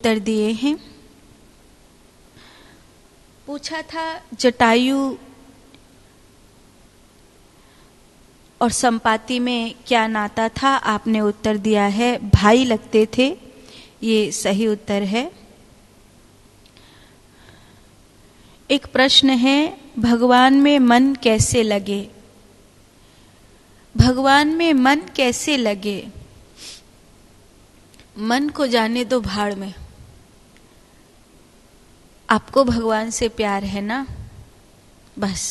उत्तर दिए हैं। पूछा था जटायु और संपाति में क्या नाता था, आपने उत्तर दिया है भाई लगते थे। ये सही उत्तर है। एक प्रश्न है, भगवान में मन कैसे लगे? भगवान में मन कैसे लगे? मन को जाने दो भाड़ में। आपको भगवान से प्यार है ना, बस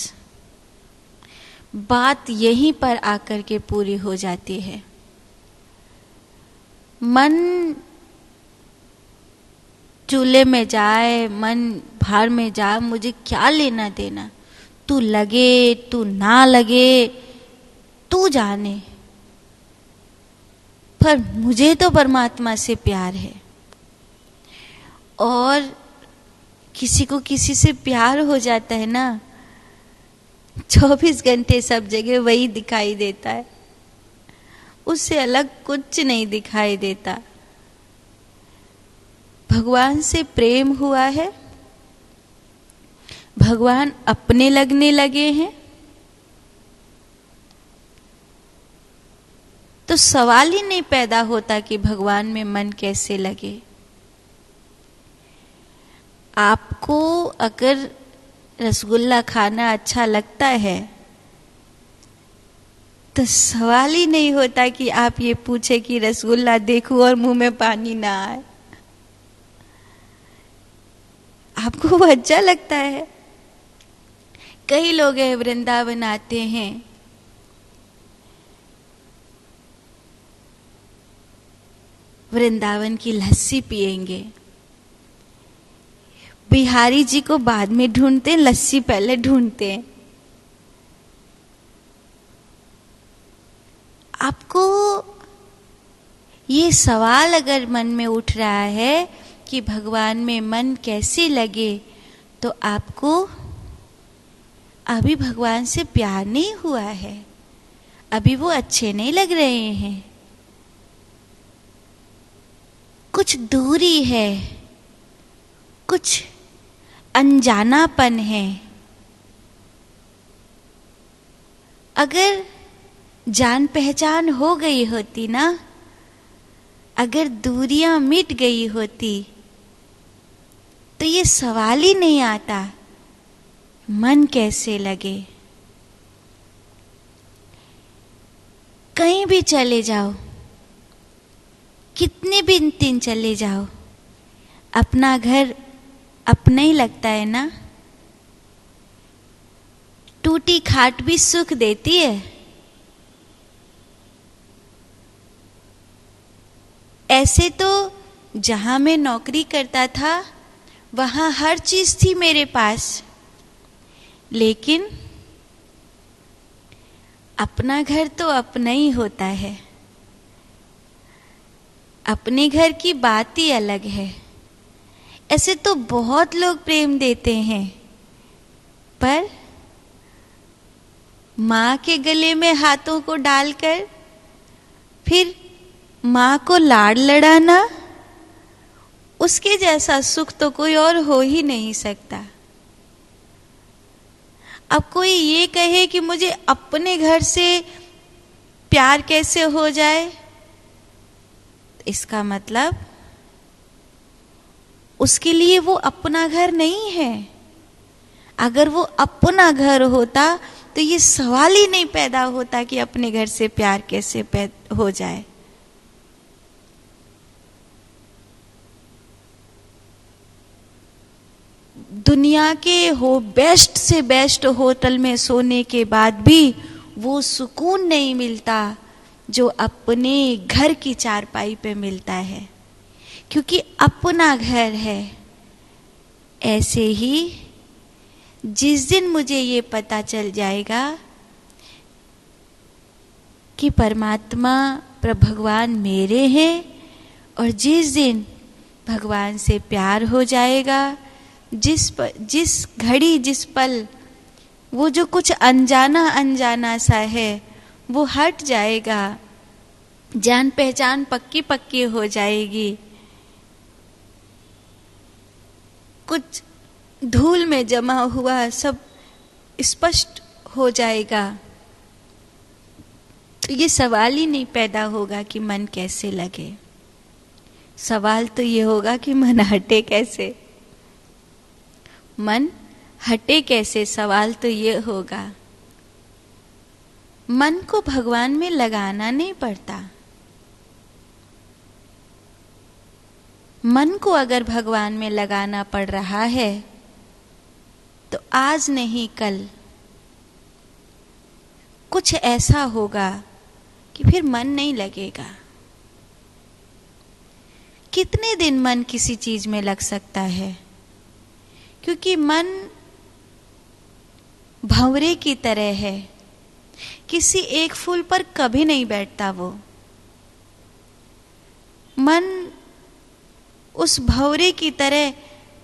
बात यहीं पर आकर के पूरी हो जाती है। मन चूल्हे में जाए, मन भाड़ में जाए, मुझे क्या लेना देना। तू लगे तू ना लगे तू जाने, पर मुझे तो परमात्मा से प्यार है। और किसी को किसी से प्यार हो जाता है ना, 24 घंटे सब जगह वही दिखाई देता है, उससे अलग कुछ नहीं दिखाई देता। भगवान से प्रेम हुआ है, भगवान अपने लगने लगे हैं, तो सवाल ही नहीं पैदा होता कि भगवान में मन कैसे लगे। आपको अगर रसगुल्ला खाना अच्छा लगता है तो सवाल ही नहीं होता कि आप ये पूछे कि रसगुल्ला देखूं और मुंह में पानी ना आए। आपको वो अच्छा लगता है। कई लोग हैं वृंदावन आते हैं, वृंदावन की लस्सी पिएंगे। बिहारी जी को बाद में ढूंढते, लस्सी पहले ढूंढते हैं। आपको ये सवाल अगर मन में उठ रहा है कि भगवान में मन कैसे लगे, तो आपको अभी भगवान से प्यार नहीं हुआ है, अभी वो अच्छे नहीं लग रहे हैं, कुछ दूरी है, कुछ अनजानापन है। अगर जान पहचान हो गई होती ना, अगर दूरियां मिट गई होती, तो ये सवाल ही नहीं आता मन कैसे लगे। कहीं भी चले जाओ, कितने भी दिन चले जाओ, अपना घर अपना ही लगता है ना। टूटी खाट भी सुख देती है। ऐसे तो जहां मैं नौकरी करता था वहां हर चीज थी मेरे पास, लेकिन अपना घर तो अपना ही होता है। अपने घर की बात ही अलग है। ऐसे तो बहुत लोग प्रेम देते हैं, पर माँ के गले में हाथों को डालकर फिर माँ को लाड़ लड़ाना, उसके जैसा सुख तो कोई और हो ही नहीं सकता। अब कोई ये कहे कि मुझे अपने घर से प्यार कैसे हो जाए, इसका मतलब उसके लिए वो अपना घर नहीं है। अगर वो अपना घर होता तो ये सवाल ही नहीं पैदा होता कि अपने घर से प्यार कैसे हो जाए। दुनिया के बेस्ट से बेस्ट होटल में सोने के बाद भी वो सुकून नहीं मिलता जो अपने घर की चारपाई पे मिलता है, क्योंकि अपना घर है। ऐसे ही जिस दिन मुझे ये पता चल जाएगा कि परमात्मा भगवान मेरे हैं, और जिस दिन भगवान से प्यार हो जाएगा, जिस घड़ी जिस पल वो जो कुछ अनजाना अनजाना सा है वो हट जाएगा, जान पहचान पक्की पक्की हो जाएगी, कुछ धूल में जमा हुआ सब स्पष्ट हो जाएगा, तो ये सवाल ही नहीं पैदा होगा कि मन कैसे लगे। सवाल तो ये होगा कि मन हटे कैसे, मन हटे कैसे। सवाल तो ये होगा। मन को भगवान में लगाना नहीं पड़ता। मन को अगर भगवान में लगाना पड़ रहा है तो आज नहीं कल कुछ ऐसा होगा कि फिर मन नहीं लगेगा। कितने दिन मन किसी चीज में लग सकता है? क्योंकि मन भंवरे की तरह है, किसी एक फूल पर कभी नहीं बैठता। वो मन उस भंवरे की तरह,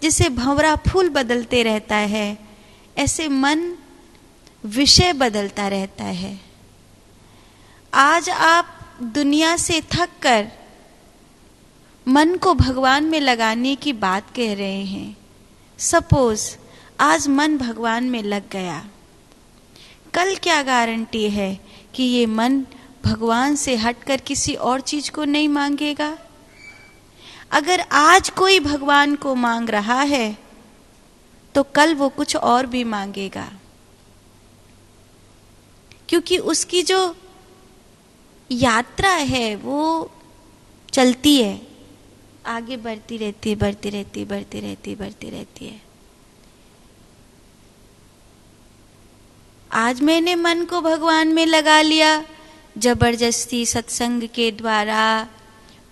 जिसे भंवरा फूल बदलते रहता है, ऐसे मन विषय बदलता रहता है। आज आप दुनिया से थक कर मन को भगवान में लगाने की बात कह रहे हैं। सपोज आज मन भगवान में लग गया, कल क्या गारंटी है कि ये मन भगवान से हटकर किसी और चीज को नहीं मांगेगा? अगर आज कोई भगवान को मांग रहा है तो कल वो कुछ और भी मांगेगा, क्योंकि उसकी जो यात्रा है वो चलती है, आगे बढ़ती रहती है, बढ़ती रहती है, बढ़ती रहती है, बढ़ती रहती है। आज मैंने मन को भगवान में लगा लिया, जबरदस्ती सत्संग के द्वारा,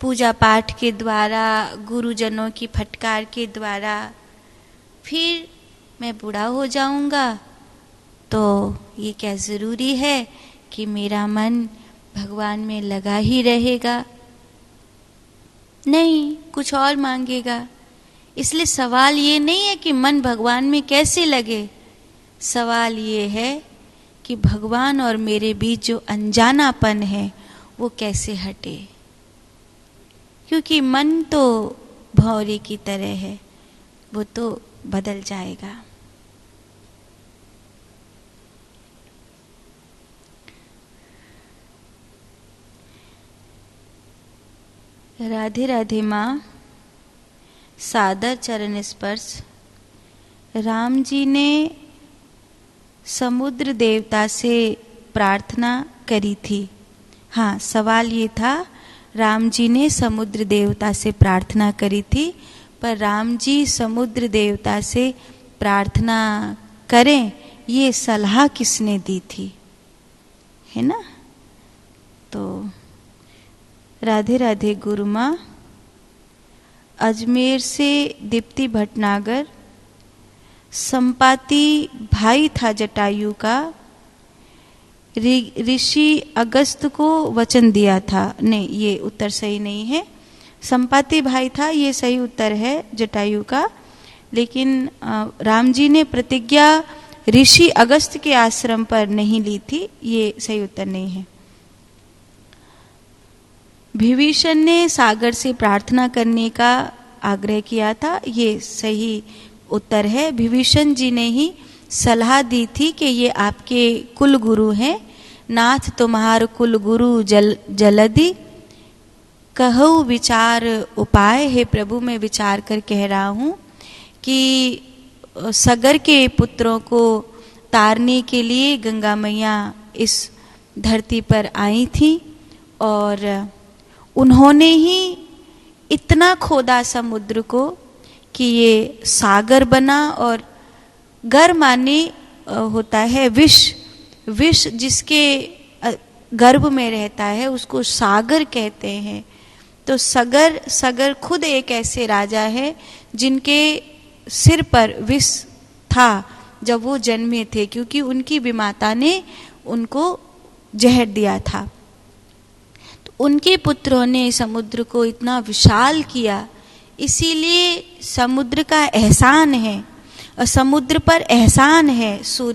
पूजा पाठ के द्वारा, गुरुजनों की फटकार के द्वारा, फिर मैं बूढ़ा हो जाऊंगा तो ये क्या जरूरी है कि मेरा मन भगवान में लगा ही रहेगा? नहीं, कुछ और मांगेगा। इसलिए सवाल ये नहीं है कि मन भगवान में कैसे लगे, सवाल ये है कि भगवान और मेरे बीच जो अनजानापन है वो कैसे हटे। क्योंकि मन तो भंवरे की तरह है, वो तो बदल जाएगा। राधे राधे माँ। सादर चरण स्पर्श। राम जी ने समुद्र देवता से प्रार्थना करी थी। हाँ, सवाल ये था, राम जी ने समुद्र देवता से प्रार्थना करी थी, पर राम जी समुद्र देवता से प्रार्थना करें ये सलाह किसने दी थी, है ना? तो राधे राधे गुरु माँ। अजमेर से दीप्ति भटनागर। संपाति भाई था जटायु का, ऋषि अगस्त को वचन दिया था। नहीं, ये उत्तर सही नहीं है। संपाति भाई था, ये सही उत्तर है जटायु का, लेकिन राम जी ने प्रतिज्ञा ऋषि अगस्त के आश्रम पर नहीं ली थी, ये सही उत्तर नहीं है। विभीषण ने सागर से प्रार्थना करने का आग्रह किया था, ये सही उत्तर है। विभीषण जी ने ही सलाह दी थी कि ये आपके कुल गुरु हैं, नाथ तुम्हार कुल गुरु जलधि कहु विचार उपाय। हे प्रभु, मैं विचार कर कह रहा हूँ कि सगर के पुत्रों को तारने के लिए गंगा मैया इस धरती पर आई थी और उन्होंने ही इतना खोदा समुद्र को कि ये सागर बना। और गर माने होता है विष, विष जिसके गर्भ में रहता है उसको सागर कहते हैं। तो सगर खुद एक ऐसे राजा है जिनके सिर पर विष था जब वो जन्मे थे, क्योंकि उनकी विमाता ने उनको जहर दिया था। तो उनके पुत्रों ने समुद्र को इतना विशाल किया, इसीलिए समुद्र का एहसान है और समुद्र पर एहसान है सूर्य